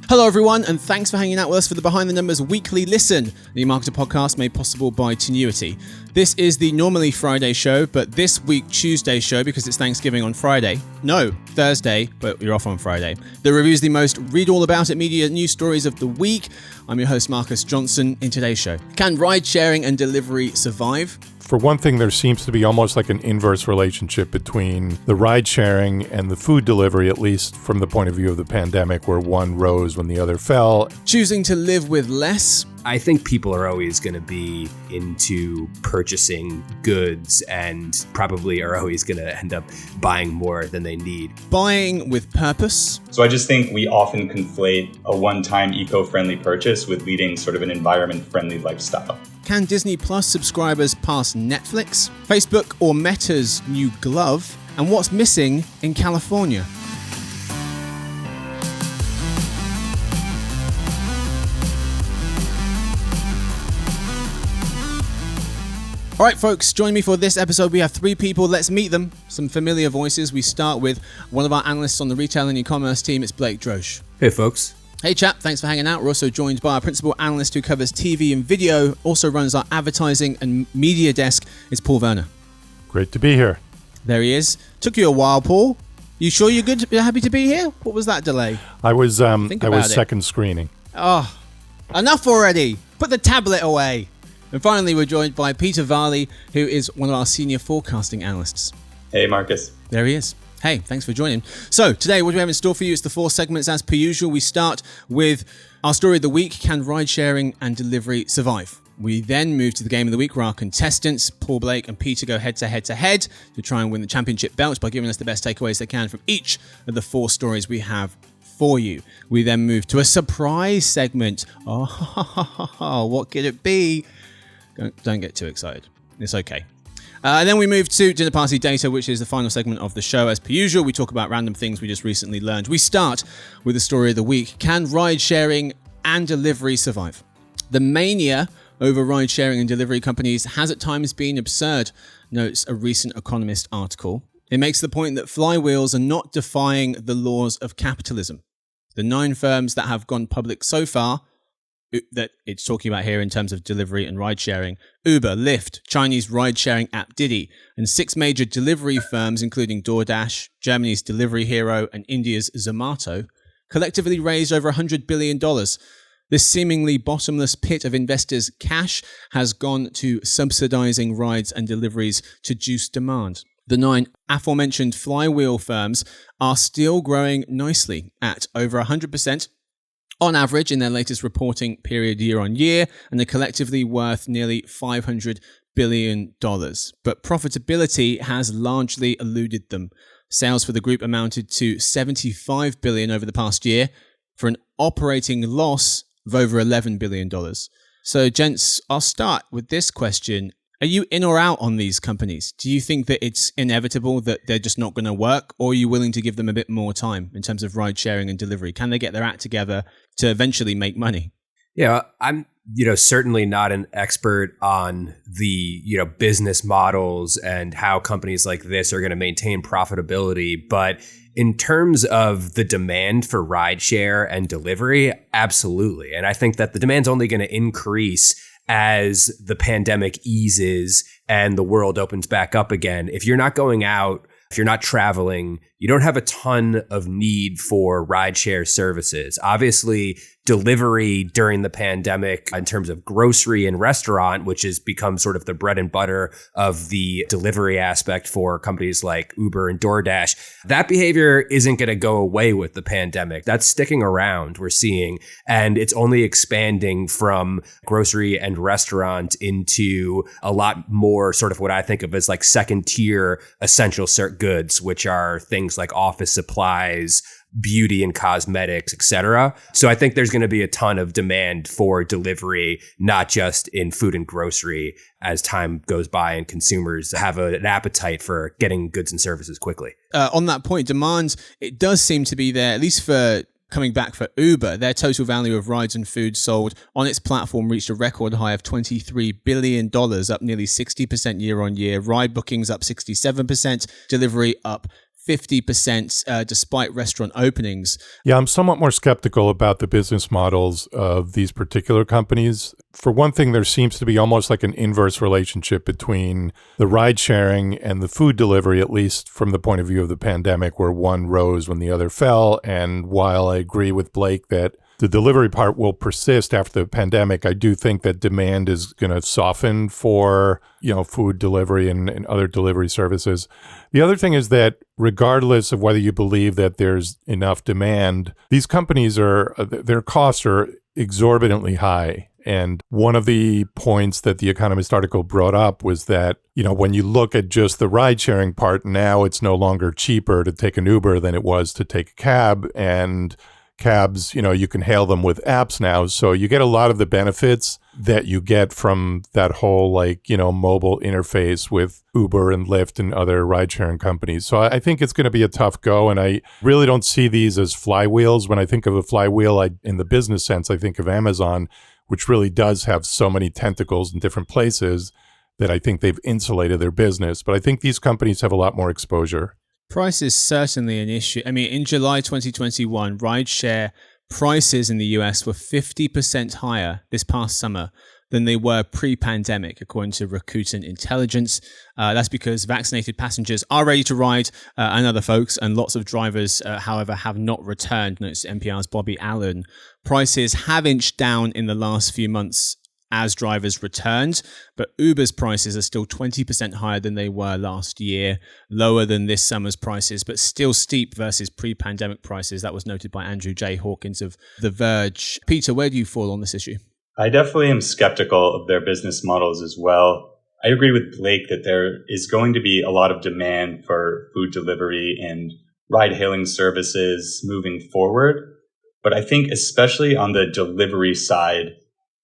Hello everyone, and thanks for hanging out with us for the Behind the Numbers Weekly Listen, the marketer podcast made possible by Tenuity. This is the normally Friday show, but this week Tuesday show because it's Thanksgiving on Friday. No, Thursday, but you're off on Friday. The review's the most read all about it media news stories of the week. I'm your host Marcus Johnson. In today's show, can ride sharing and delivery survive? For one thing, there seems to be almost like an inverse relationship between the ride sharing and the food delivery, at least from the point of view of the pandemic, where one rose when the other fell. Choosing to live with less. I think people are always going to be into purchasing goods and probably are always going to end up buying more than they need. Buying with purpose. So I just think we often conflate a one-time eco-friendly purchase with leading sort of an environment-friendly lifestyle. Can Disney Plus subscribers pass Netflix? Facebook or Meta's new glove? And what's missing in California? All right, folks, join me for this episode. We have three people. Let's meet them. Some familiar voices. We start with one of our analysts on the retail and e-commerce team. It's Blake Drosch. Hey, folks. Hey, chap. Thanks for hanging out. We're also joined by our principal analyst who covers TV and video, also runs our advertising and media desk. It's Paul Verner. Great to be here. There he is. Took you a while, Paul. You sure you're good? You're happy to be here? What was that delay? I was second screening. Oh, enough already. Put the tablet away. And finally, we're joined by Peter Varley, who is one of our senior forecasting analysts. Hey, Marcus. There he is. Hey, thanks for joining. So today, what do we have in store for you? It's the 4 segments as per usual. We start with our story of the week, can ride sharing and delivery survive? We then move to the game of the week where our contestants, Paul, Blake and Peter, go head to try and win the championship belt by giving us the best takeaways they can from each of the 4 stories we have for you. We then move to a surprise segment. Oh, what could it be? Don't get too excited. It's okay. Then we move to Dinner Party Data, which is the final segment of the show. As per usual, we talk about random things we just recently learned. We start with the story of the week. Can ride sharing and delivery survive? The mania over ride sharing and delivery companies has at times been absurd, notes a recent Economist article. It makes the point that flywheels are not defying the laws of capitalism. The 9 firms that have gone public so far, that it's talking about here in terms of delivery and ride sharing: Uber, Lyft, Chinese ride sharing app Didi, and 6 major delivery firms including DoorDash, Germany's Delivery Hero, and India's Zomato, collectively raised over $100 billion. This seemingly bottomless pit of investors' cash has gone to subsidizing rides and deliveries to juice demand. The 9 aforementioned flywheel firms are still growing nicely at over 100% on average in their latest reporting period year on year, and they're collectively worth nearly $500 billion. But profitability has largely eluded them. Sales for the group amounted to $75 billion over the past year for an operating loss of over $11 billion. So, gents, I'll start with this question. Are you in or out on these companies? Do you think that it's inevitable that they're just not going to work, or are you willing to give them a bit more time in terms of ride sharing and delivery? Can they get their act together to eventually make money? Yeah, I'm, certainly not an expert on the, business models and how companies like this are going to maintain profitability. But in terms of the demand for rideshare and delivery, absolutely. And I think that the demand's only going to increase as the pandemic eases and the world opens back up again. If you're not going out, if you're not traveling, you don't have a ton of need for rideshare services. Obviously, delivery during the pandemic in terms of grocery and restaurant, which has become sort of the bread and butter of the delivery aspect for companies like Uber and DoorDash, that behavior isn't going to go away with the pandemic. That's sticking around, we're seeing, and it's only expanding from grocery and restaurant into a lot more sort of what I think of as like second tier essential goods, which are things like office supplies, beauty and cosmetics, etc. So I think there's going to be a ton of demand for delivery, not just in food and grocery, as time goes by and consumers have an appetite for getting goods and services quickly. On that point, demand, it does seem to be there, at least for coming back for Uber. Their total value of rides and food sold on its platform reached a record high of $23 billion, up nearly 60% year on year. Ride bookings up 67%, delivery up 50% despite restaurant openings. Yeah, I'm somewhat more skeptical about the business models of these particular companies. For one thing, there seems to be almost like an inverse relationship between the ride sharing and the food delivery, at least from the point of view of the pandemic, where one rose when the other fell. And while I agree with Blake that the delivery part will persist after the pandemic, I do think that demand is going to soften for, food delivery and other delivery services. The other thing is that regardless of whether you believe that there's enough demand, these companies their costs are exorbitantly high. And one of the points that the Economist article brought up was that, when you look at just the ride sharing part, now it's no longer cheaper to take an Uber than it was to take a cab. And cabs, you can hail them with apps now. So you get a lot of the benefits that you get from that whole mobile interface with Uber and Lyft and other ride sharing companies. So I think it's going to be a tough go. And I really don't see these as flywheels. When I think of a flywheel, in the business sense, I think of Amazon, which really does have so many tentacles in different places that I think they've insulated their business. But I think these companies have a lot more exposure. Price is certainly an issue. I mean, in July 2021, rideshare prices in the US were 50% higher this past summer than they were pre-pandemic, according to Rakuten Intelligence. That's because vaccinated passengers are ready to ride and other folks, and lots of drivers, however, have not returned, notes NPR's Bobby Allen. Prices have inched down in the last few months as drivers returned, but Uber's prices are still 20% higher than they were last year, lower than this summer's prices, but still steep versus pre-pandemic prices. That was noted by Andrew J. Hawkins of The Verge. Peter, where do you fall on this issue? I definitely am skeptical of their business models as well. I agree with Blake that there is going to be a lot of demand for food delivery and ride-hailing services moving forward. But I think especially on the delivery side,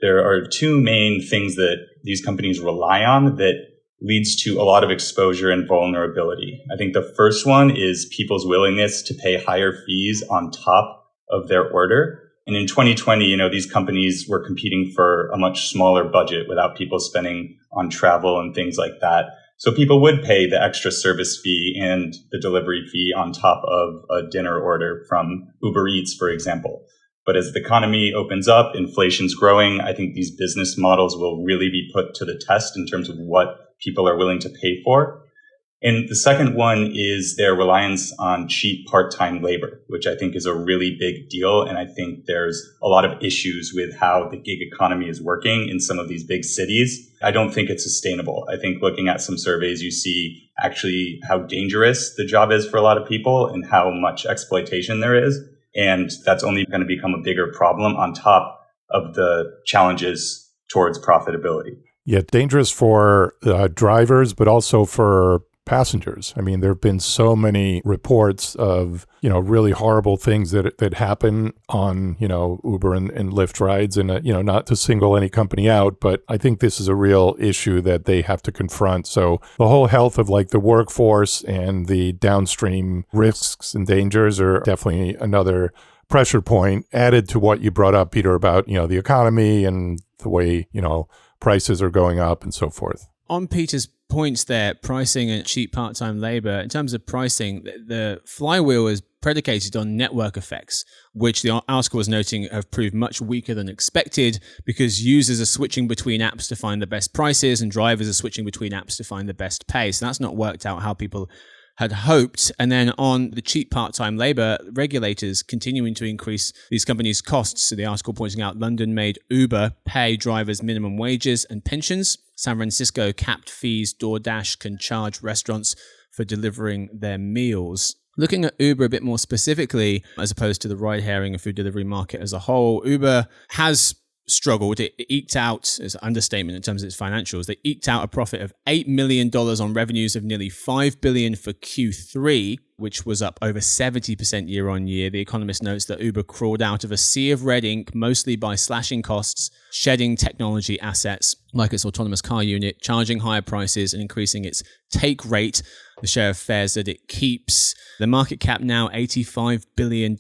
there are two main things that these companies rely on that leads to a lot of exposure and vulnerability. I think the first one is people's willingness to pay higher fees on top of their order. And in 2020, these companies were competing for a much smaller budget without people spending on travel and things like that. So people would pay the extra service fee and the delivery fee on top of a dinner order from Uber Eats, for example. But as the economy opens up, inflation's growing, I think these business models will really be put to the test in terms of what people are willing to pay for. And the second one is their reliance on cheap part-time labor, which I think is a really big deal. And I think there's a lot of issues with how the gig economy is working in some of these big cities. I don't think it's sustainable. I think looking at some surveys, you see actually how dangerous the job is for a lot of people and how much exploitation there is. And that's only going to become a bigger problem on top of the challenges towards profitability. Yeah, dangerous for drivers, but also for passengers. I mean, there have been so many reports of, really horrible things that happen on, Uber and Lyft rides, and, not to single any company out, but I think this is a real issue that they have to confront. So the whole health of the workforce and the downstream risks and dangers are definitely another pressure point added to what you brought up, Peter, about, the economy and the way, prices are going up and so forth. On Peter's points there, pricing and cheap part-time labor, in terms of pricing, the flywheel is predicated on network effects, which the article was noting have proved much weaker than expected because users are switching between apps to find the best prices and drivers are switching between apps to find the best pay. So that's not worked out how people had hoped. And then on the cheap part-time labor, regulators continuing to increase these companies' costs. So the article pointing out London made Uber pay drivers minimum wages and pensions. San Francisco capped fees DoorDash can charge restaurants for delivering their meals. Looking at Uber a bit more specifically, as opposed to the ride-hailing and food delivery market as a whole, Uber has struggled. It eked out, as an understatement in terms of its financials, they eked out a profit of $8 million on revenues of nearly $5 billion for Q3, which was up over 70% year on year. The Economist notes that Uber crawled out of a sea of red ink, mostly by slashing costs, shedding technology assets like its autonomous car unit, charging higher prices and increasing its take rate, the share of fares that it keeps. The market cap now $85 billion,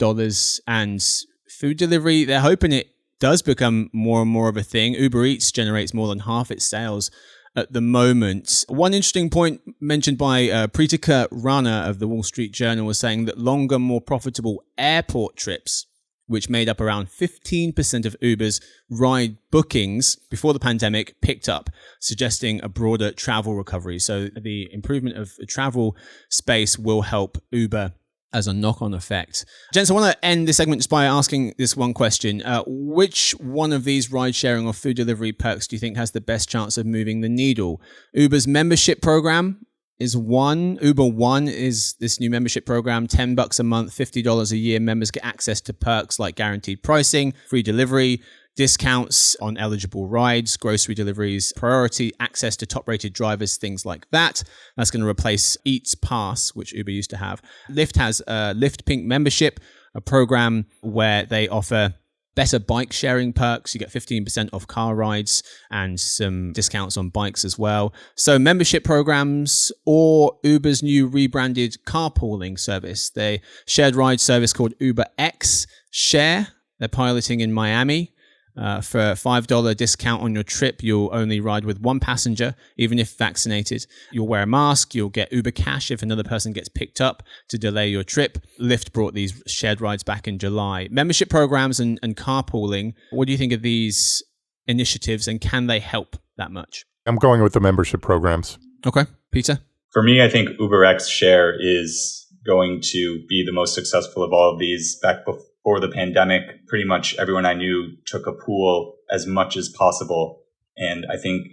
and food delivery, they're hoping it does become more and more of a thing. Uber Eats generates more than half its sales at the moment. One interesting point mentioned by Pritika Rana of the Wall Street Journal was saying that longer, more profitable airport trips, which made up around 15% of Uber's ride bookings before the pandemic, picked up, suggesting a broader travel recovery. So the improvement of the travel space will help Uber as a knock-on effect. Gents, I want to end this segment just by asking this one question. Which one of these ride-sharing or food delivery perks do you think has the best chance of moving the needle? Uber's membership program is one. Uber One is this new membership program, $10 a month, $50 a year. Members get access to perks like guaranteed pricing, free delivery, discounts on eligible rides, grocery deliveries, priority access to top-rated drivers, things like that. That's going to replace Eats Pass, which Uber used to have. Lyft has a Lyft Pink membership, a program where they offer better bike sharing perks. You get 15% off car rides and some discounts on bikes as well. So membership programs or Uber's new rebranded carpooling service. They shared ride service called Uber X Share. They're piloting in Miami. For a $5 discount on your trip, you'll only ride with one passenger, even if vaccinated. You'll wear a mask. You'll get Uber Cash if another person gets picked up to delay your trip. Lyft brought these shared rides back in July. Membership programs and carpooling. What do you think of these initiatives, and can they help that much? I'm going with the membership programs. Okay. Peter? For me, I think UberX Share is going to be the most successful of all of these. Back before the pandemic, pretty much everyone I knew took a pool as much as possible. And I think,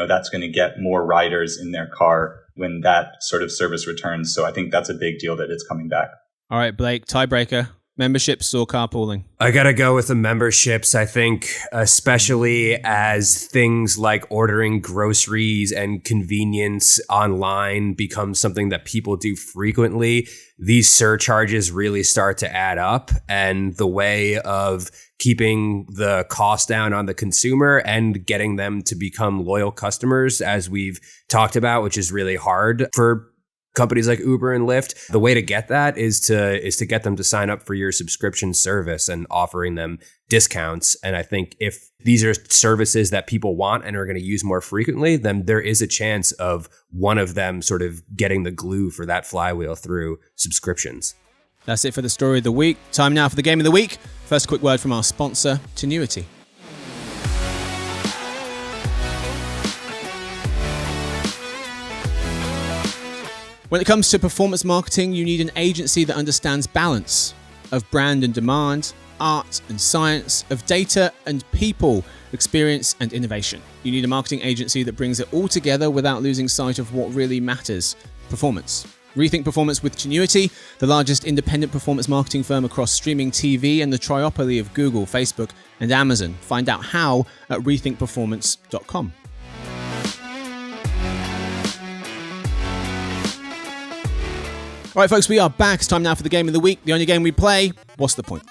that's going to get more riders in their car when that sort of service returns. So I think that's a big deal that it's coming back. All right, Blake, tiebreaker. Memberships or carpooling? I gotta go with the memberships. I think especially as things like ordering groceries and convenience online becomes something that people do frequently, these surcharges really start to add up. And the way of keeping the cost down on the consumer and getting them to become loyal customers, as we've talked about, which is really hard for companies like Uber and Lyft, the way to get that is to get them to sign up for your subscription service and offering them discounts. And I think if these are services that people want and are going to use more frequently, then there is a chance of one of them sort of getting the glue for that flywheel through subscriptions. That's it for the story of the week. Time now for the game of the week. First, a quick word from our sponsor, Tenuity. When it comes to performance marketing, you need an agency that understands balance of brand and demand, art and science, of data and people, experience and innovation. You need a marketing agency that brings it all together without losing sight of what really matters: performance. Rethink Performance with Tenuity, the largest independent performance marketing firm across streaming TV and the triopoly of Google, Facebook, and Amazon. Find out how at rethinkperformance.com. All right, folks, we are back. It's time now for the game of the week. The only game we play, What's the Point?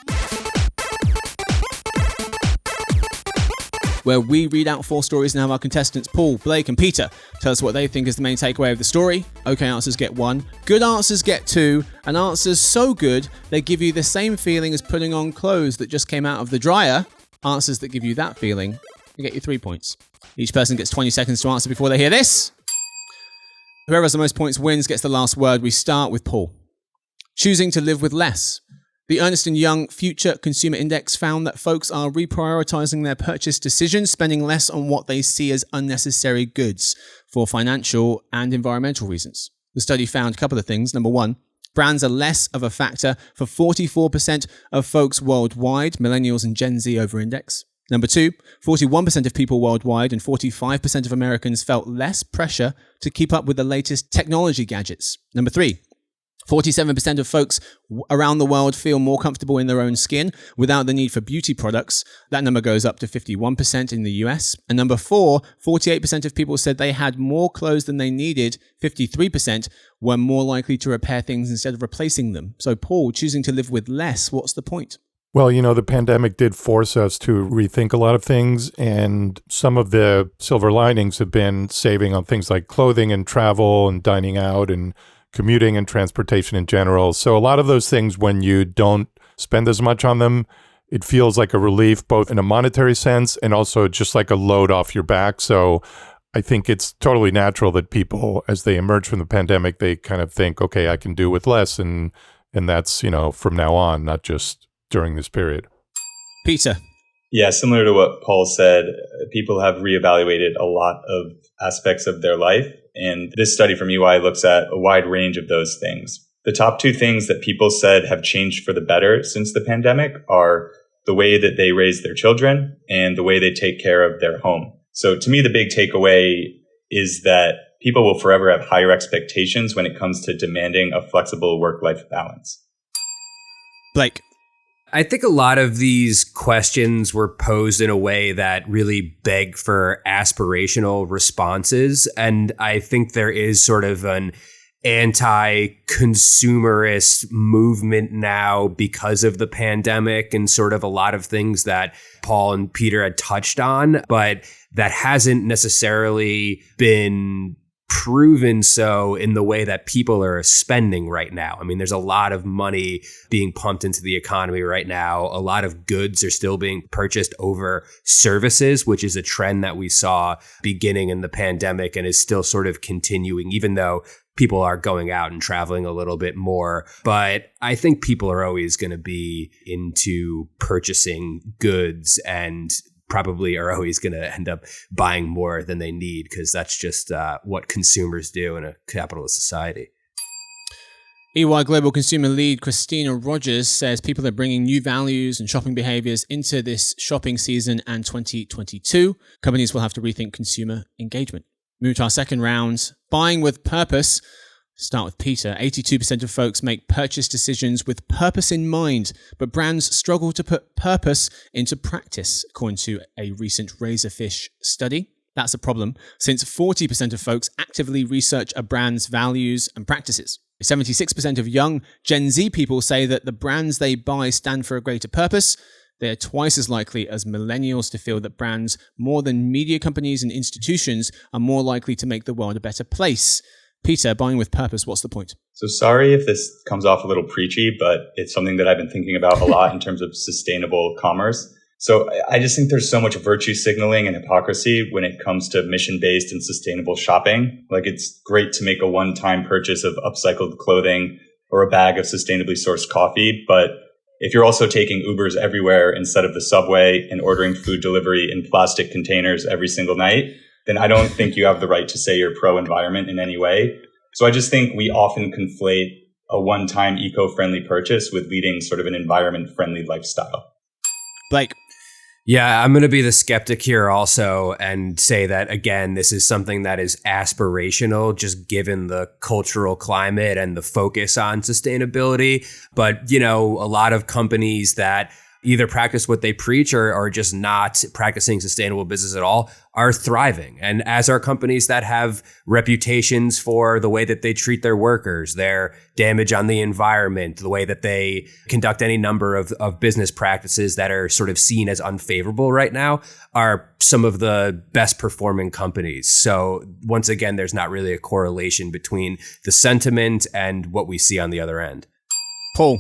Where we read out 4 stories and have our contestants, Paul, Blake, and Peter, tell us what they think is the main takeaway of the story. Okay answers get 1, good answers get 2, and answers so good they give you the same feeling as putting on clothes that just came out of the dryer. Answers that give you that feeling will get you 3 points. Each person gets 20 seconds to answer before they hear this. Whoever has the most points wins, gets the last word. We start with Paul. Choosing to live with less. The Ernst & Young Future Consumer Index found that folks are reprioritizing their purchase decisions, spending less on what they see as unnecessary goods for financial and environmental reasons. The study found a couple of things. Number 1, brands are less of a factor for 44% of folks worldwide. Millennials and Gen Z over-index. Number 2, 41% of people worldwide and 45% of Americans felt less pressure to keep up with the latest technology gadgets. Number 3, 47% of folks around the world feel more comfortable in their own skin without the need for beauty products. That number goes up to 51% in the US. And number 4, 48% of people said they had more clothes than they needed. 53% were more likely to repair things instead of replacing them. So Paul, choosing to live with less, what's the point? Well, the pandemic did force us to rethink a lot of things, and some of the silver linings have been saving on things like clothing and travel and dining out and commuting and transportation in general. So a lot of those things, when you don't spend as much on them, it feels like a relief, both in a monetary sense and also just like a load off your back. So I think it's totally natural that people, as they emerge from the pandemic, they kind of think, okay, I can do with less. And that's, from now on, not just during this period. Peter. Yeah, similar to what Paul said, people have reevaluated a lot of aspects of their life. And this study from EY looks at a wide range of those things. The top two things that people said have changed for the better since the pandemic are the way that they raise their children and the way they take care of their home. So to me, the big takeaway is that people will forever have higher expectations when it comes to demanding a flexible work-life balance. Blake. I think a lot of these questions were posed in a way that really beg for aspirational responses. And I think there is sort of an anti-consumerist movement now because of the pandemic and sort of a lot of things that Paul and Peter had touched on, but that hasn't necessarily been proven so in the way that people are spending right now. I mean, there's a lot of money being pumped into the economy right now. A lot of goods are still being purchased over services, which is a trend that we saw beginning in the pandemic and is still sort of continuing, even though people are going out and traveling a little bit more. But I think people are always going to be into purchasing goods and probably are always going to end up buying more than they need because that's just what consumers do in a capitalist society. EY Global Consumer Lead Christina Rogers says people are bringing new values and shopping behaviors into this shopping season and 2022. Companies will have to rethink consumer engagement. Move to our second round. Buying with purpose. Start with Peter. 82% of folks make purchase decisions with purpose in mind, but brands struggle to put purpose into practice, according to a recent Razorfish study. That's a problem, since 40% of folks actively research a brand's values and practices. 76% of young Gen Z people say that the brands they buy stand for a greater purpose. They are twice as likely as millennials to feel that brands, more than media companies and institutions, are more likely to make the world a better place. Peter, buying with purpose, what's the point? So sorry if this comes off a little preachy, but it's something that I've been thinking about a lot in terms of sustainable commerce. So I just think there's so much virtue signaling and hypocrisy when it comes to mission-based and sustainable shopping. Like, it's great to make a one-time purchase of upcycled clothing or a bag of sustainably sourced coffee, but if you're also taking Ubers everywhere instead of the subway and ordering food delivery in plastic containers every single night, then I don't think you have the right to say you're pro-environment in any way. So I just think we often conflate a one-time eco-friendly purchase with leading sort of an environment-friendly lifestyle. Blake. Yeah, I'm going to be the skeptic here also and say that, again, this is something that is aspirational, just given the cultural climate and the focus on sustainability. But, a lot of companies that either practice what they preach or are just not practicing sustainable business at all are thriving. And as are companies that have reputations for the way that they treat their workers, their damage on the environment, the way that they conduct any number of business practices that are sort of seen as unfavorable right now, are some of the best performing companies. So once again, there's not really a correlation between the sentiment and what we see on the other end. Paul.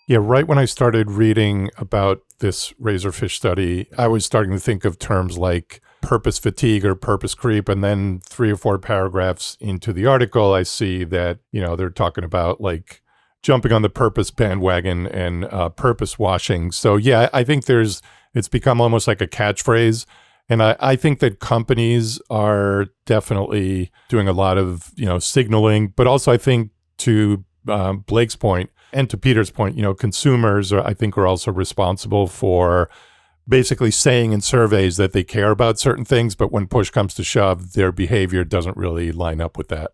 Yeah, right when I started reading about this Razorfish study, I was starting to think of terms like purpose fatigue or purpose creep. And then 3 or 4 paragraphs into the article, I see that, they're talking about like jumping on the purpose bandwagon and purpose washing. So yeah, I think it's become almost like a catchphrase. And I think that companies are definitely doing a lot of, signaling, but also I think to Blake's point, and to Peter's point, consumers I think are also responsible for basically saying in surveys that they care about certain things, but when push comes to shove, their behavior doesn't really line up with that.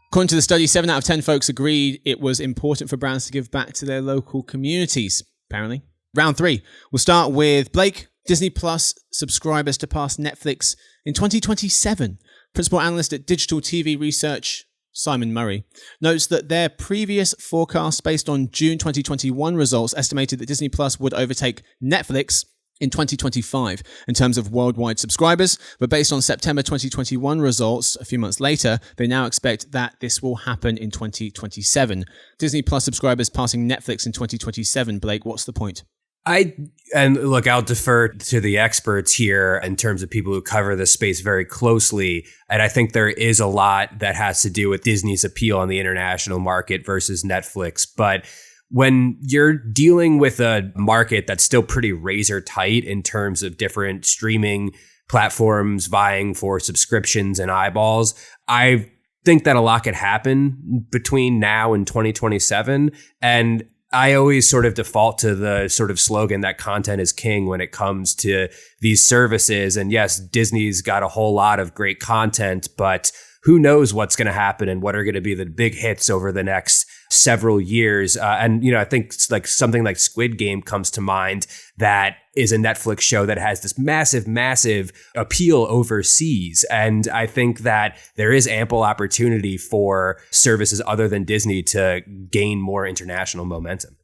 According to the study, 7 out of 10 folks agreed it was important for brands to give back to their local communities, apparently. Round 3. We'll start with Blake. Disney Plus subscribers to pass Netflix in 2027. Principal analyst at Digital TV Research, Simon Murray, notes that their previous forecast based on June 2021 results estimated that Disney Plus would overtake Netflix in 2025 in terms of worldwide subscribers, but based on September 2021 results a few months later, they now expect that this will happen in 2027. Disney Plus subscribers passing Netflix in 2027. Blake, what's the point? And look, I'll defer to the experts here in terms of people who cover this space very closely. And I think there is a lot that has to do with Disney's appeal on the international market versus Netflix. But when you're dealing with a market that's still pretty razor tight in terms of different streaming platforms vying for subscriptions and eyeballs, I think that a lot could happen between now and 2027. And I always sort of default to the sort of slogan that content is king when it comes to these services. And yes, Disney's got a whole lot of great content, but who knows what's going to happen and what are going to be the big hits over the next several years. And, I think like something like Squid Game comes to mind that is a Netflix show that has this massive, massive appeal overseas. And I think that there is ample opportunity for services other than Disney to gain more international momentum.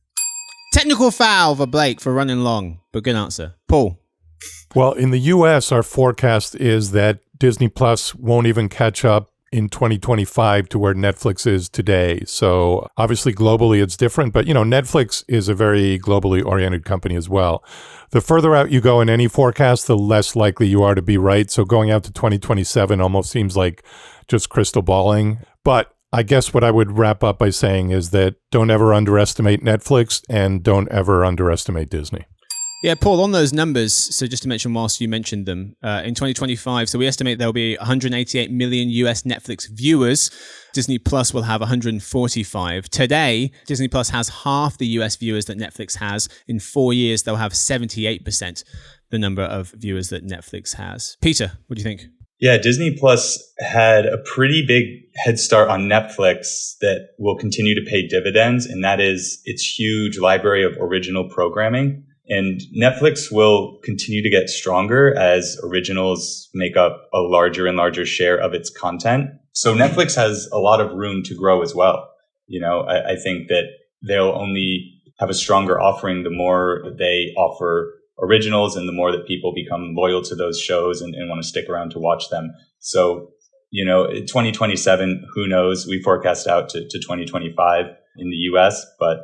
Technical foul for Blake for running long, but good answer. Paul. Well, in the US, our forecast is that Disney Plus won't even catch up in 2025 to where Netflix is today. So obviously globally it's different, but Netflix is a very globally oriented company as well. The further out you go in any forecast, the less likely you are to be right. So going out to 2027 almost seems like just crystal balling. But I guess what I would wrap up by saying is that don't ever underestimate Netflix and don't ever underestimate Disney. Yeah, Paul, on those numbers, so just to mention whilst you mentioned them, in 2025, so we estimate there'll be 188 million US Netflix viewers. Disney Plus will have 145. Today, Disney Plus has half the US viewers that Netflix has. In 4 years, they'll have 78% the number of viewers that Netflix has. Peter, what do you think? Yeah, Disney Plus had a pretty big head start on Netflix that will continue to pay dividends, and that is its huge library of original programming. And Netflix will continue to get stronger as originals make up a larger and larger share of its content. So Netflix has a lot of room to grow as well. I think that they'll only have a stronger offering the more they offer originals and the more that people become loyal to those shows and want to stick around to watch them. So, 2027, who knows? We forecast out to 2025 in the US, but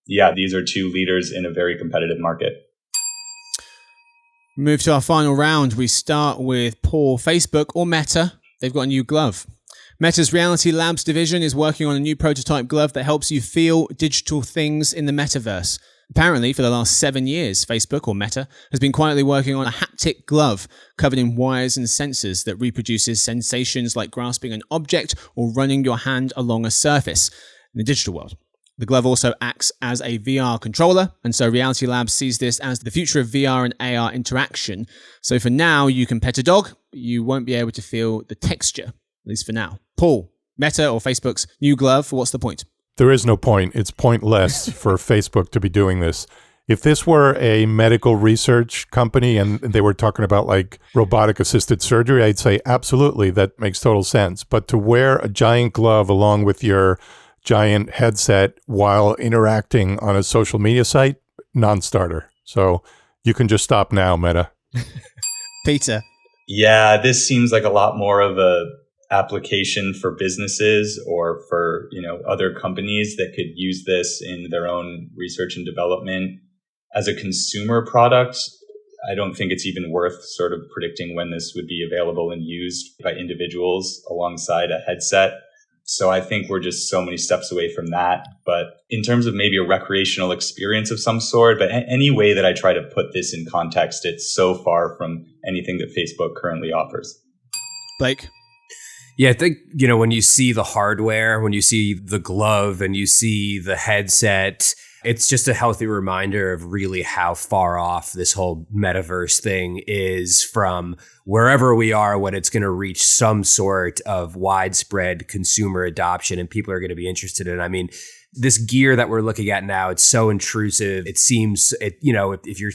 yeah, these are two leaders in a very competitive market. Move to our final round. We start with Paul. Facebook or Meta, they've got a new glove. Meta's Reality Labs division is working on a new prototype glove that helps you feel digital things in the metaverse. Apparently, for the last 7 years, Facebook, or Meta, has been quietly working on a haptic glove covered in wires and sensors that reproduces sensations like grasping an object or running your hand along a surface in the digital world. The glove also acts as a VR controller, and so Reality Labs sees this as the future of VR and AR interaction. So for now, you can pet a dog, but you won't be able to feel the texture, at least for now. Paul, Meta or Facebook's new glove, what's the point? There is no point. It's pointless for Facebook to be doing this. If this were a medical research company and they were talking about like robotic assisted surgery, I'd say absolutely, that makes total sense. But to wear a giant glove along with your giant headset while interacting on a social media site, non-starter. So you can just stop now, Meta. Peter. Yeah, this seems like a lot more of a application for businesses or for, other companies that could use this in their own research and development. As a consumer product, I don't think it's even worth sort of predicting when this would be available and used by individuals alongside a headset. So I think we're just so many steps away from that. But in terms of maybe a recreational experience of some sort, but any way that I try to put this in context, it's so far from anything that Facebook currently offers. Blake? Yeah, I think, when you see the hardware, when you see the glove and you see the headset, it's just a healthy reminder of really how far off this whole metaverse thing is from wherever we are when it's going to reach some sort of widespread consumer adoption and people are going to be interested in it. I mean, this gear that we're looking at now, it's so intrusive. It seems, if you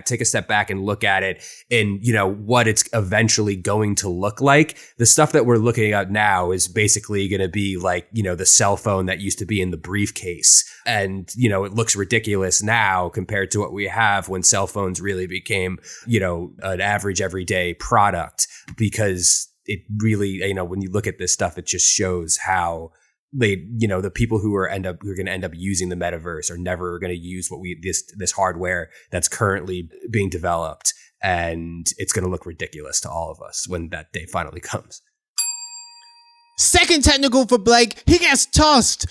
take a step back and look at it and, what it's eventually going to look like, the stuff that we're looking at now is basically going to be like, the cell phone that used to be in the briefcase. And, it looks ridiculous now compared to what we have when cell phones really became, an average everyday product, because it really, when you look at this stuff, it just shows how the people who are going to end up using the metaverse are never going to use this hardware that's currently being developed, and it's going to look ridiculous to all of us when that day finally comes. Second technical for Blake. He gets tossed.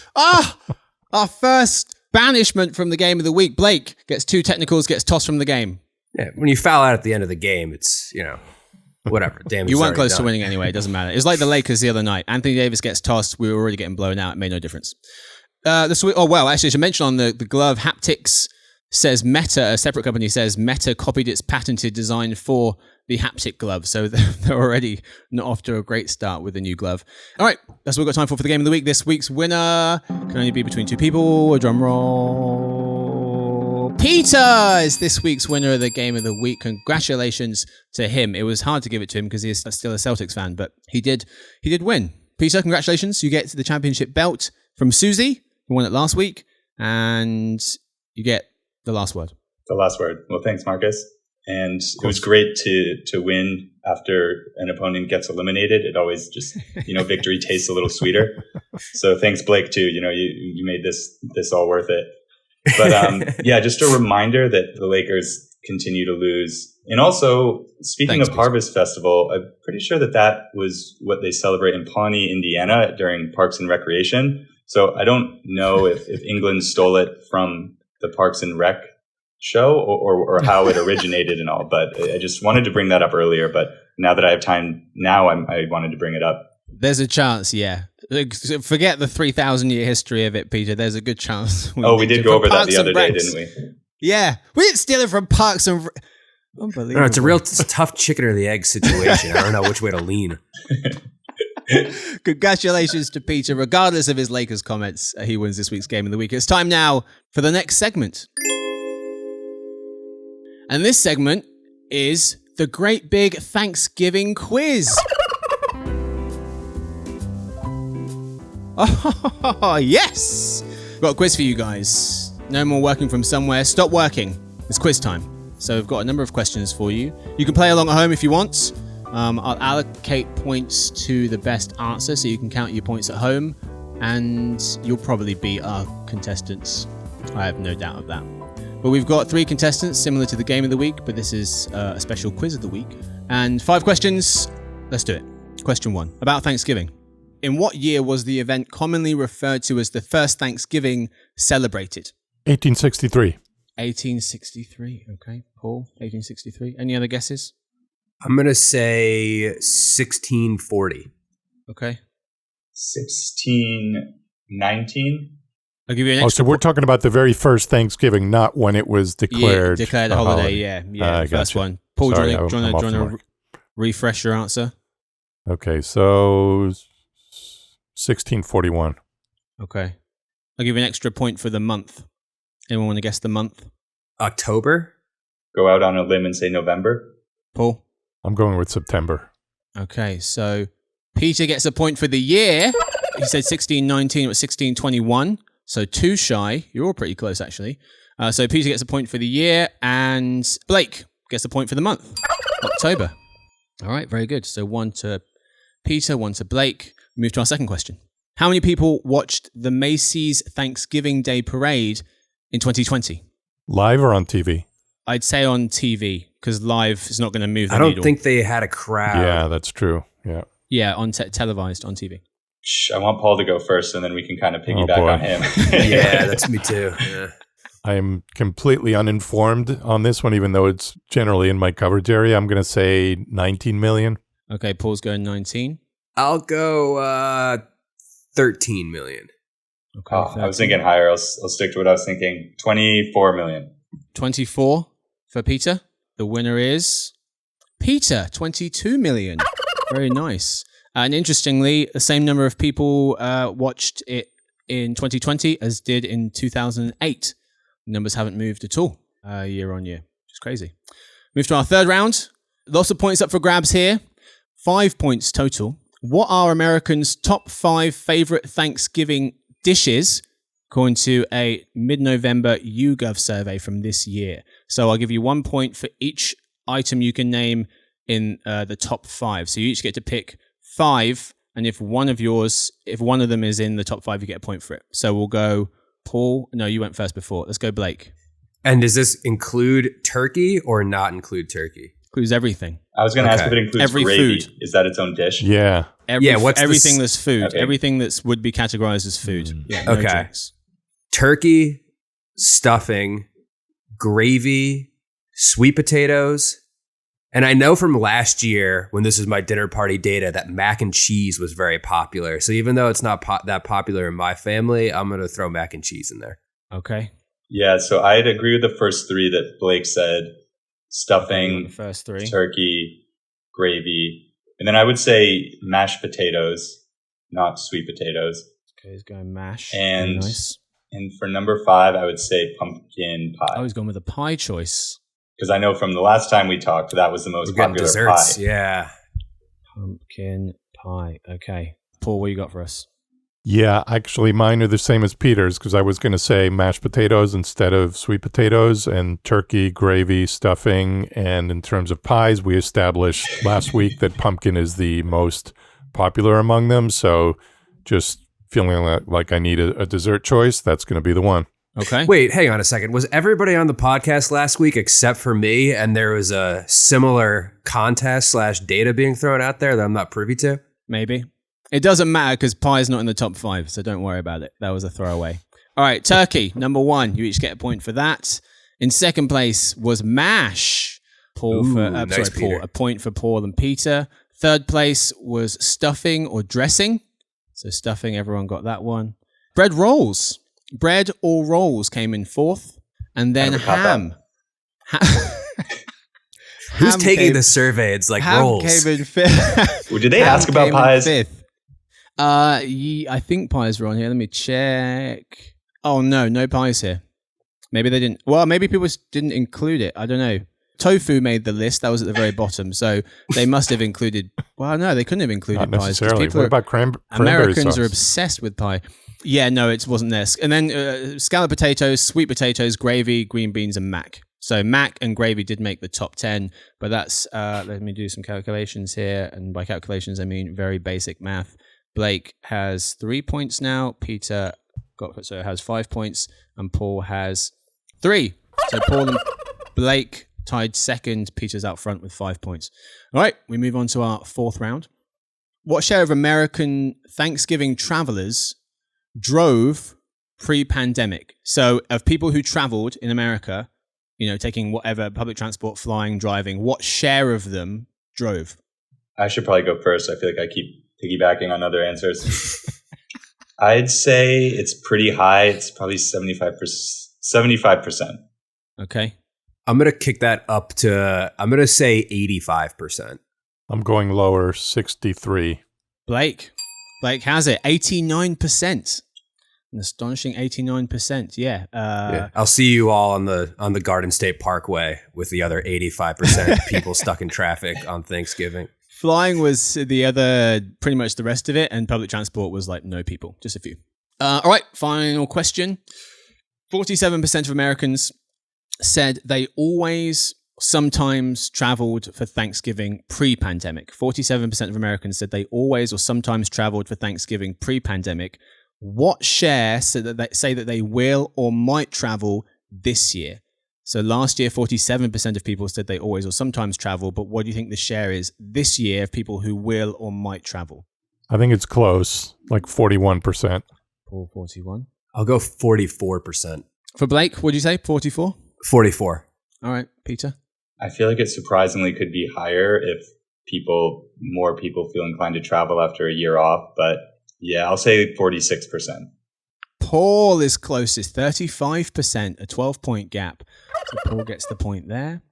Our first banishment from the game of the week. Blake gets 2 technicals, gets tossed from the game. Yeah, when you foul out at the end of the game, it's, whatever. Damage. You weren't close to winning anyway. It doesn't matter. It's like the Lakers the other night. Anthony Davis gets tossed. We were already getting blown out. It made no difference. Actually, I should mention on the glove, haptics says Meta, a separate company says Meta copied its patented design for the haptic glove. So they're already not off to a great start with the new glove. All right, that's what we've got time for the game of the week. This week's winner can only be between 2 people. A drum roll. Peter is this week's winner of the game of the week. Congratulations to him. It was hard to give it to him because he is still a Celtics fan, but he did win. Peter, congratulations. You get the championship belt from Susie, who won it last week, and you get the last word. The last word. Well, thanks, Marcus. And it was great to win after an opponent gets eliminated. It always just, victory tastes a little sweeter. So thanks, Blake, too. You made this all worth it. But just a reminder that the Lakers continue to lose. And also, speaking of Harvest Festival, I'm pretty sure that was what they celebrate in Pawnee, Indiana during Parks and Recreation. So I don't know if England stole it from the Parks and Rec show or how it originated and all, but I just wanted to bring that up earlier. But now that I have time now, I wanted to bring it up. There's a chance, yeah. Forget the 3,000-year history of it, Peter. There's a good chance. We did go over that the other day, didn't we? Yeah, we didn't steal it from Parks and Unbelievable. No, it's a real tough chicken or the egg situation. I don't know which way to lean. Congratulations to Peter. Regardless of his Lakers comments, he wins this week's game of the week. It's time now for the next segment. And this segment is the Great Big Thanksgiving Quiz. Oh, yes! Got a quiz for you guys. No more working from somewhere. Stop working. It's quiz time. So we've got a number of questions for you. You can play along at home if you want. I'll allocate points to the best answer so you can count your points at home. And you'll probably beat our contestants. I have no doubt of that. But we've got 3 contestants similar to the game of the week, but this is a special quiz of the week. And 5 questions. Let's do it. Question 1. About Thanksgiving. In what year was the event commonly referred to as the first Thanksgiving celebrated? 1863. 1863. Okay. Paul, 1863. Any other guesses? I'm going to say 1640. Okay. 1619. I'll give you an extra. So we're talking about the very first Thanksgiving, not when it was declared. Yeah, declared a holiday. Yeah, the first one. Paul, do you want to refresh your answer? Okay, so 1641. Okay. I'll give you an extra point for the month. Anyone want to guess the month? October? Go out on a limb and say November. Paul? I'm going with September. Okay, so Peter gets a point for the year. He said 1619, it was 1621. So 2 shy. You're all pretty close, actually. So Peter gets a point for the year, and Blake gets a point for the month. October. All right, very good. So 1 to Peter, 1 to Blake. Move to our second question. How many people watched the Macy's Thanksgiving Day Parade in 2020? Live or on TV? I'd say on TV, because live is not going to move the needle. needle. Think they had a crowd. Yeah, that's true. Yeah. Yeah, on televised on TV. I want Paul to go first, and then we can kind of piggyback on him. Yeah, that's me too. Yeah. I am completely uninformed on this one, even though it's generally in my coverage area. I'm going to say 19 million. Okay, Paul's going 19. I'll go 13 million. Okay, I was thinking higher. I'll stick to what I was thinking. 24 million. 24 for Peter. The winner is Peter, 22 million. Very nice. And interestingly, the same number of people watched it in 2020 as did in 2008. Numbers haven't moved at all year on year. It's crazy. Move to our third round. Lots of points up for grabs here. 5 points total. What are Americans' top 5 favorite Thanksgiving dishes, according to a mid-November YouGov survey from this year? So I'll give you 1 point for each item you can name in the top 5. So you each get to pick 5 And if one of them is in the top 5, you get a point for it. So we'll go Paul. No, you went first before. Let's go Blake. And does this include turkey or not include turkey? Includes everything. I was going to ask if it includes every gravy. food. Is that its own dish? Yeah. What's everything that's food. Okay. Everything that would be categorized as food. Yeah, no Okay. drinks. Turkey, stuffing, gravy, sweet potatoes. And I know from last year when this was my dinner party data that mac and cheese was very popular. So even though it's not that popular in my family, I'm going to throw mac and cheese in there. Okay. Yeah, so I'd agree with the first 3 that Blake said. Stuffing, The first 3. turkey, gravy. And then I would say mashed potatoes, not sweet potatoes. Okay, he's going mash. And Very nice. And for number 5, I would say pumpkin pie. Oh, he's gone with a pie choice. Because I know from the last time we talked, that was the most We're getting popular desserts. pie. Yeah. Pumpkin pie. Okay. Paul, what you got for us? Yeah, actually, mine are the same as Peter's because I was going to say mashed potatoes instead of sweet potatoes, and turkey, gravy, stuffing. And in terms of pies, we established last week that pumpkin is the most popular among them. So just feeling like I need a dessert choice, that's going to be the one. Okay. Wait, hang on a second. Was everybody on the podcast last week except for me, and there was a similar contest / data being thrown out there that I'm not privy to? Maybe. It doesn't matter because pie's not in the top 5, so don't worry about it. That was a throwaway. All right, turkey, number 1. You each get a point for that. In second place was mash. Nice, Paul. Peter. A point for Paul and Peter. Third place was stuffing or dressing. So stuffing, everyone got that one. Bread rolls. Bread or rolls came in 4th. And then ham. Who's Ham taking came- the survey? It's like Ham rolls. came in 5th. Well, did they ask about pies? 5th. I think pies were on here. Let me check. Oh, no pies here. Maybe they didn't. Well, maybe people didn't include it. I don't know. Tofu made the list. That was at the very bottom. So they must have included. Well, no, they couldn't have included Not pies. necessarily. What about cranberry Americans sauce? are obsessed with pie. Yeah, no, it wasn't there. And then scalloped potatoes, sweet potatoes, gravy, green beans, and mac. So mac and gravy did make the top 10, but that's, let me do some calculations here. And by calculations, I mean very basic math. Blake has 3 points now. Peter has 5 points, and Paul has 3. So Paul and Blake tied second. Peter's out front with 5 points. All right, we move on to our 4th round. What share of American Thanksgiving travelers drove pre-pandemic? So of people who traveled in America, taking whatever, public transport, flying, driving, what share of them drove? I should probably go first. I feel like I keep piggybacking on other answers. I'd say it's pretty high. It's probably 75%. 75%. Okay. I'm going to kick that up to, I'm going to say 85%. I'm going lower, 63. Blake has it, 89%. An astonishing 89%. Yeah. Yeah. I'll see you all on the Garden State Parkway with the other 85% people stuck in traffic on Thanksgiving. Flying was the other, pretty much the rest of it, and public transport was like no people, just a few. All right, final question. 47% of Americans said they always sometimes traveled for Thanksgiving pre-pandemic. 47% of Americans said they always or sometimes traveled for Thanksgiving pre-pandemic. What share say that they will or might travel this year? So last year, 47% of people said they always or sometimes travel, but what do you think the share is this year of people who will or might travel? I think it's close, like 41%. Paul, 41. I'll go 44%. For Blake, what did you say? 44? 44. All right, Peter? I feel like it surprisingly could be higher if more people feel inclined to travel after a year off. But yeah, I'll say 46%. Paul is closest, 35%, a 12-point gap. So Paul gets the point there.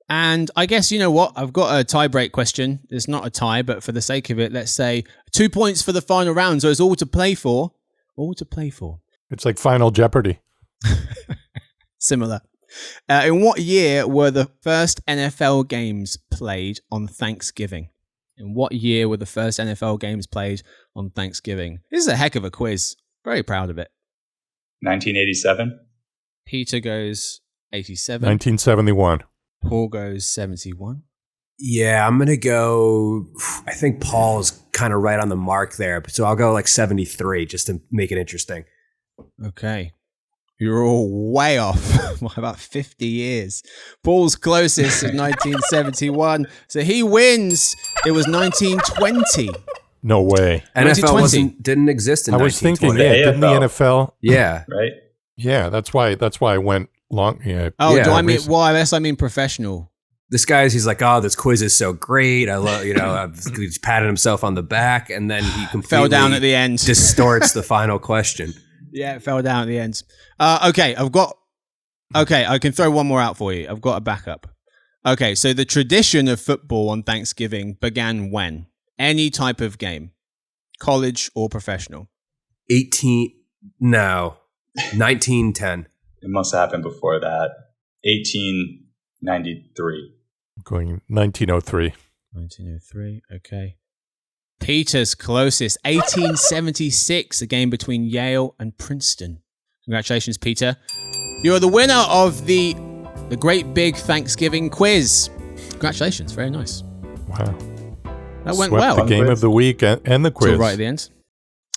And I guess, you know what? I've got a tie-break question. It's not a tie, but for the sake of it, let's say 2 points for the final round. So it's all to play for. All to play for. It's like Final Jeopardy. Similar. In what year were the first NFL games played on Thanksgiving? In what year were the first NFL games played on Thanksgiving? This is a heck of a quiz. Very proud of it. 1987. Peter goes 87. 1971. Paul goes 71. Yeah, I'm going to go, I think Paul's kind of right on the mark there. So I'll go like 73 just to make it interesting. Okay. You're all way off by about 50 years. Paul's closest is 1971. So he wins. It was 1920. No way. NFL didn't exist in 1920. I was thinking, didn't the NFL? Yeah. Right? Yeah, that's why I went long. Yeah. Oh, Yeah, do I mean, well, I guess I mean professional. This he's like, oh, this quiz is so great. I love, he's patting himself on the back, and then he completely Fell down at the end. distorts the final question. Yeah, it fell down at the end. Okay, I can throw one more out for you. I've got a backup. Okay, so the tradition of football on Thanksgiving began when? Any type of game, college or professional? 1910. It must have happened before that. 1893. Going 1903. 1903, okay. Peter's closest, 1876, a game between Yale and Princeton. Congratulations, Peter. You're the winner of the Great Big Thanksgiving Quiz. Congratulations, very nice. Wow. That went Swept well. the game of the week and the quiz. Till right at the end.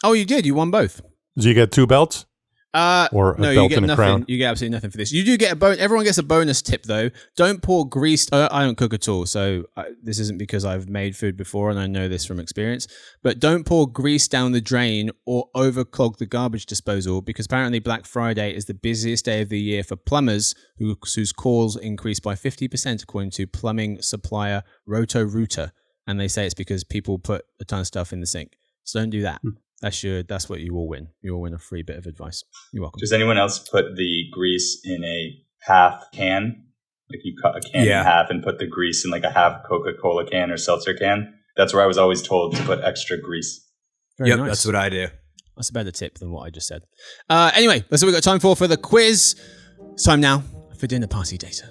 Oh, you did. You won both. Did you get 2 belts? Or a no, belt you get and a nothing. crown? You get absolutely nothing for this. You do get a bonus. Everyone gets a bonus tip though. Don't pour grease. I don't cook at all, so this isn't because I've made food before and I know this from experience. But don't pour grease down the drain or overclog the garbage disposal, because apparently Black Friday is the busiest day of the year for plumbers whose calls increased by 50% according to plumbing supplier Roto-Rooter, and they say it's because people put a ton of stuff in the sink. So don't do that. That's what you will win. You will win a free bit of advice. You're welcome. Does anyone else put the grease in a half can? Like you cut a can in half and put the grease in like a half Coca-Cola can or seltzer can? That's where I was always told to put extra grease. Very nice. That's what I do. That's a better tip than what I just said. Anyway, that's what we've got time for the quiz. It's time now for dinner party data.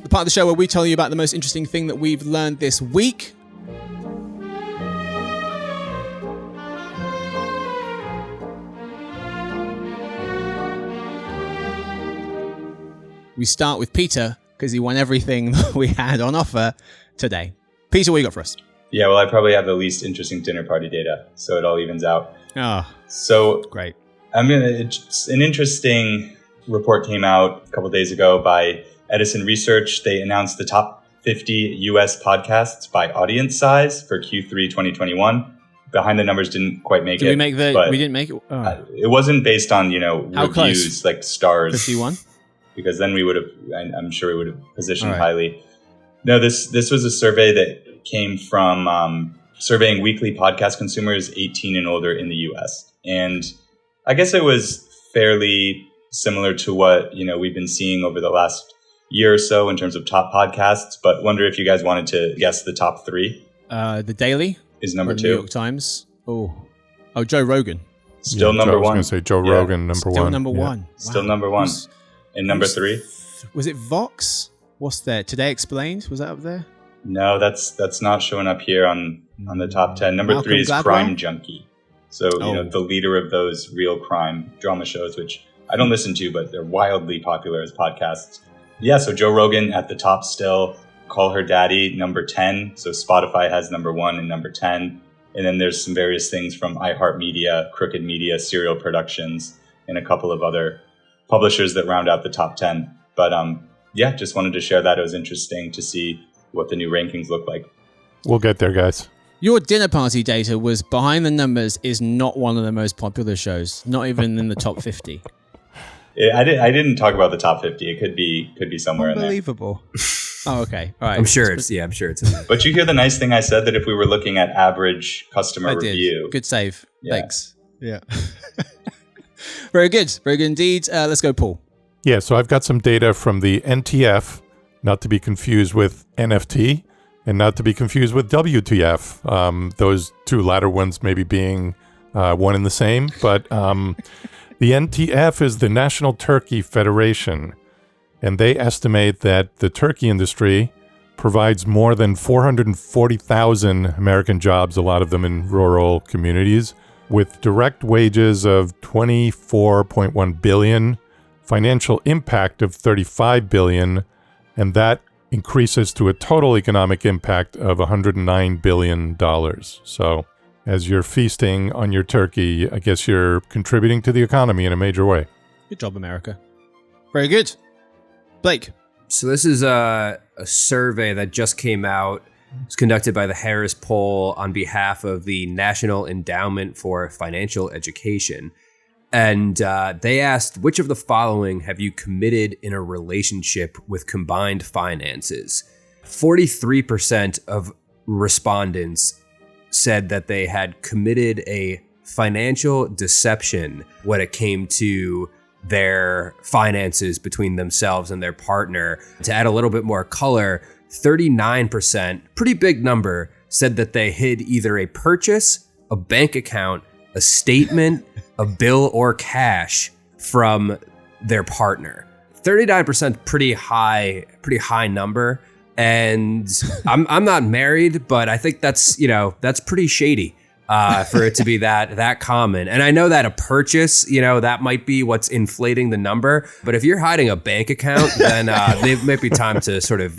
The part of the show where we tell you about the most interesting thing that we've learned this week. We start with Peter because he won everything that we had on offer today. Peter, what you got for us? Yeah, well, I probably have the least interesting dinner party data, so it all evens out. Oh, so great. An interesting report came out a couple days ago by Edison Research. They announced the top 50 U.S. podcasts by audience size for Q3 2021. Behind the numbers didn't quite make it. We didn't make it. Oh. It wasn't based on How reviews close? Like stars. 51. Because then we would have. I'm sure we would have positioned highly. No, this was a survey that came from surveying weekly podcast consumers 18 and older in the U.S. And I guess it was fairly similar to what we've been seeing over the last year or so in terms of top podcasts, but wonder if you guys wanted to guess the top 3. The Daily is number 2. New York Times. Oh, Joe Rogan. Still number 1. I was going to say Joe Rogan, number 1. Still number 1. Wow. Still number 1. And number 3? Was it Vox? What's there? Today Explained? Was that up there? No, that's not showing up here on the top 10. Number Malcolm 3 is Gladwell? Crime Junkie. So, the leader of those real crime drama shows, which I don't listen to, but they're wildly popular as podcasts. Yeah, so Joe Rogan at the top still. Call Her Daddy, number 10. So Spotify has number 1 and number 10. And then there's some various things from iHeartMedia, Crooked Media, Serial Productions, and a couple of other publishers that round out the top 10. But just wanted to share that. It was interesting to see what the new rankings look like. We'll get there, guys. Your dinner party data was Behind the Numbers is not one of the most popular shows, not even in the top 50. I didn't talk about the top 50. It could be somewhere in there. Unbelievable. Oh, okay. All right. I'm sure it's in there. But you hear the nice thing I said, that if we were looking at average customer review. Good save. Yeah. Thanks. Yeah. Very good. Very good indeed. Let's go, Paul. Yeah, so I've got some data from the NTF, not to be confused with NFT, and not to be confused with WTF. Those two latter ones maybe being one and the same. But the NTF is the National Turkey Federation, and they estimate that the turkey industry provides more than 440,000 American jobs, a lot of them in rural communities, with direct wages of $24.1 billion, financial impact of $35 billion, and that increases to a total economic impact of $109 billion. So as you're feasting on your turkey, I guess you're contributing to the economy in a major way. Good job, America. Very good. Blake. So this is a survey that just came out. It's conducted by the Harris Poll on behalf of the National Endowment for Financial Education. And they asked, which of the following have you committed in a relationship with combined finances? 43% of respondents said that they had committed a financial deception when it came to their finances between themselves and their partner. To add a little bit more color, 39%, pretty big number, said that they hid either a purchase, a bank account, a statement, a bill, or cash from their partner. 39%, pretty high number. And I'm not married, but I think that's pretty shady for it to be that common. And I know that a purchase, that might be what's inflating the number. But if you're hiding a bank account, then it might be time to sort of,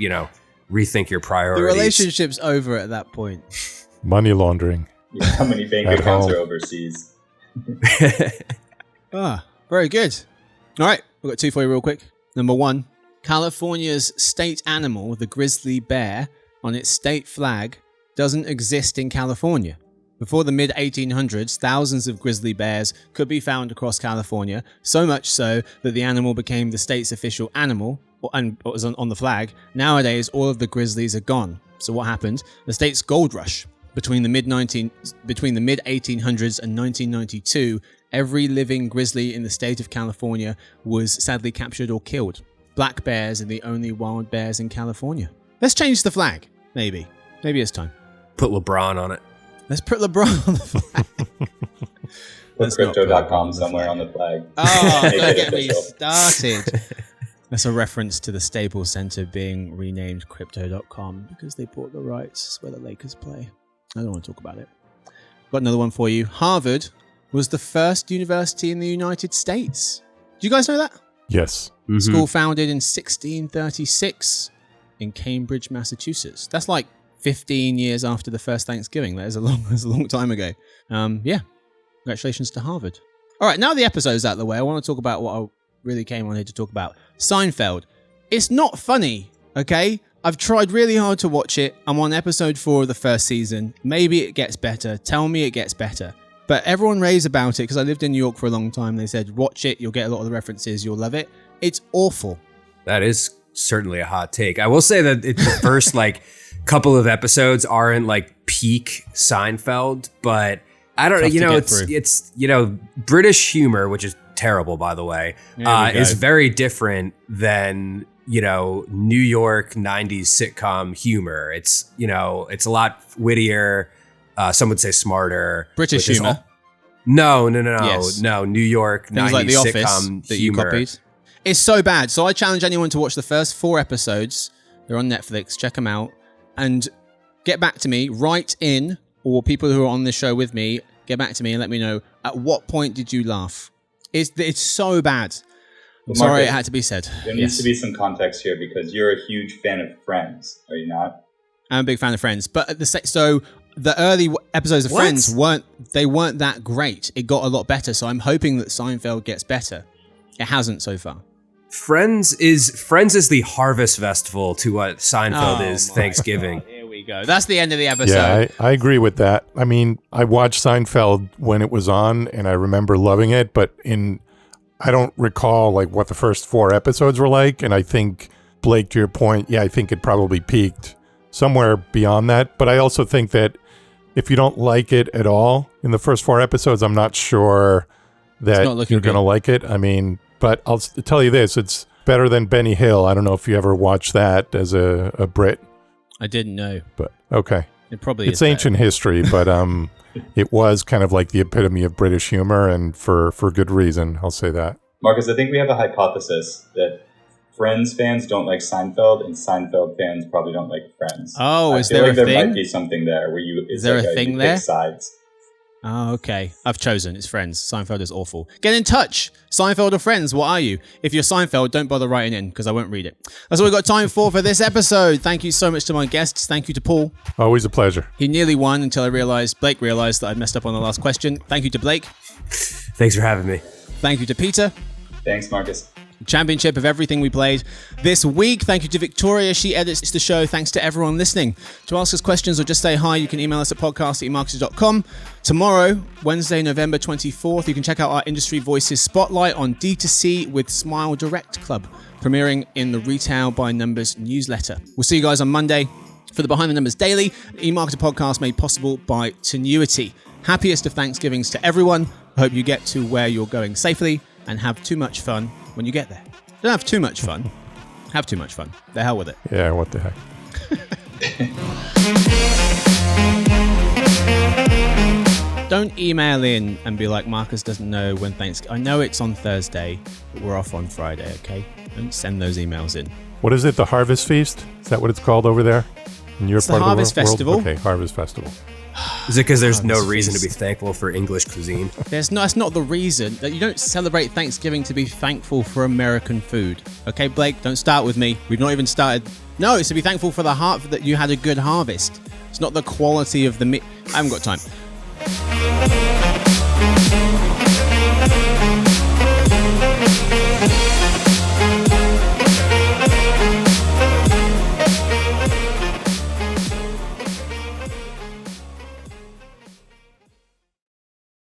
rethink your priorities. The relationship's over at that point. Money laundering. Yeah, how many bank accounts are overseas? Very good. All right, we've got two for you real quick. Number one, California's state animal, the grizzly bear, on its state flag, doesn't exist in California. Before the mid-1800s, thousands of grizzly bears could be found across California, so much so that the animal became the state's official animal, and was on the flag. Nowadays, all of the grizzlies are gone. So what happened? The state's gold rush. Between the mid-1800s and 1992, every living grizzly in the state of California was sadly captured or killed. Black bears are the only wild bears in California. Let's change the flag, maybe. Maybe it's time. Put LeBron on it. Let's put LeBron on the flag. Put crypto.com somewhere on the flag. Oh, don't get me started. That's a reference to the Staples Center being renamed Crypto.com because they bought the rights where the Lakers play. I don't want to talk about it. Got another one for you. Harvard was the first university in the United States. Do you guys know that? Yes. Mm-hmm. School founded in 1636 in Cambridge, Massachusetts. That's like 15 years after the first Thanksgiving. That's a long time ago. Yeah. Congratulations to Harvard. All right, now the episode's out of the way. I want to talk about what I really came on here to talk about. Seinfeld. It's not funny, okay? I've tried really hard to watch it. I'm on episode 4 of the first season. Maybe it gets better. Tell me it gets better. But everyone raves about it because I lived in New York for a long time. They said, watch it. You'll get a lot of the references. You'll love it. It's awful. That is certainly a hot take. I will say that the first couple of episodes aren't peak Seinfeld, but I don't know. It's British humor, which is terrible, by the way, is very different than New York 90s sitcom humor. It's it's a lot wittier. Some would say smarter. British humor. No. Yes. No. New York Things 90s like The sitcom Office that humor. you copied. It's so bad. So I challenge anyone to watch the first 4 episodes. They're on Netflix. Check them out and get back to me. Write in, or people who are on this show with me, get back to me and let me know at what point did you laugh. It's so bad. I'm sorry it had to be said. There needs to be some context here because you're a huge fan of Friends, are you not? I'm a big fan of Friends, but at so the early episodes of Friends weren't that great. It got a lot better, so I'm hoping that Seinfeld gets better. It hasn't so far. Friends is the harvest festival to what Seinfeld is Thanksgiving. Here we go. That's the end of the episode. Yeah, I agree with that. I mean, I watched Seinfeld when it was on, and I remember loving it, but I don't recall what the first 4 episodes were like, and I think, Blake, to your point, I think it probably peaked somewhere beyond that, but I also think that if you don't like it at all in the first 4 episodes, I'm not sure that you're going to like it. I mean, but I'll tell you this, it's better than Benny Hill. I don't know if you ever watched that as a Brit. I didn't know. But, okay. It probably It's ancient history, but it was kind of like the epitome of British humor, and for good reason, I'll say that. Marcus, I think we have a hypothesis that Friends fans don't like Seinfeld, and Seinfeld fans probably don't like Friends. Oh, I is feel there like a there thing? might be something there where Is there a thing there? Sides. Oh, okay. I've chosen. It's Friends. Seinfeld is awful. Get in touch. Seinfeld or Friends, what are you? If you're Seinfeld, don't bother writing in because I won't read it. That's all we've got time for this episode. Thank you so much to my guests. Thank you to Paul. Always a pleasure. He nearly won until Blake realized that I'd messed up on the last question. Thank you to Blake. Thanks for having me. Thank you to Peter. Thanks, Marcus. Championship of everything we played this week. Thank you to Victoria. She edits the show. Thanks to everyone listening. To ask us questions or just say hi, you can email us at podcast@emarketers.com. Tomorrow, Wednesday, November 24th, you can check out our Industry Voices Spotlight on D2C with Smile Direct Club, premiering in the Retail by Numbers newsletter. We'll see you guys on Monday for the Behind the Numbers Daily, eMarketer podcast made possible by Tenuity. Happiest of Thanksgivings to everyone. I hope you get to where you're going safely and have too much fun when you get there. Don't have too much fun. Have too much fun. The hell with it. Yeah, what the heck. Don't email in and be like, Marcus doesn't know when Thanksgiving. I know it's on Thursday, but we're off on Friday, okay? Don't send those emails in. What is it, the Harvest Feast? Is that what it's called over there? In your It's the part Harvest of the world? Festival. Okay, Harvest Festival. Is it because there's no Harvest reason to Feast. be thankful for English cuisine? That's not the reason. That you don't celebrate Thanksgiving to be thankful for American food. Okay, Blake, don't start with me. We've not even started. No, it's to be thankful for that you had a good harvest. It's not the quality of the meat. I haven't got time.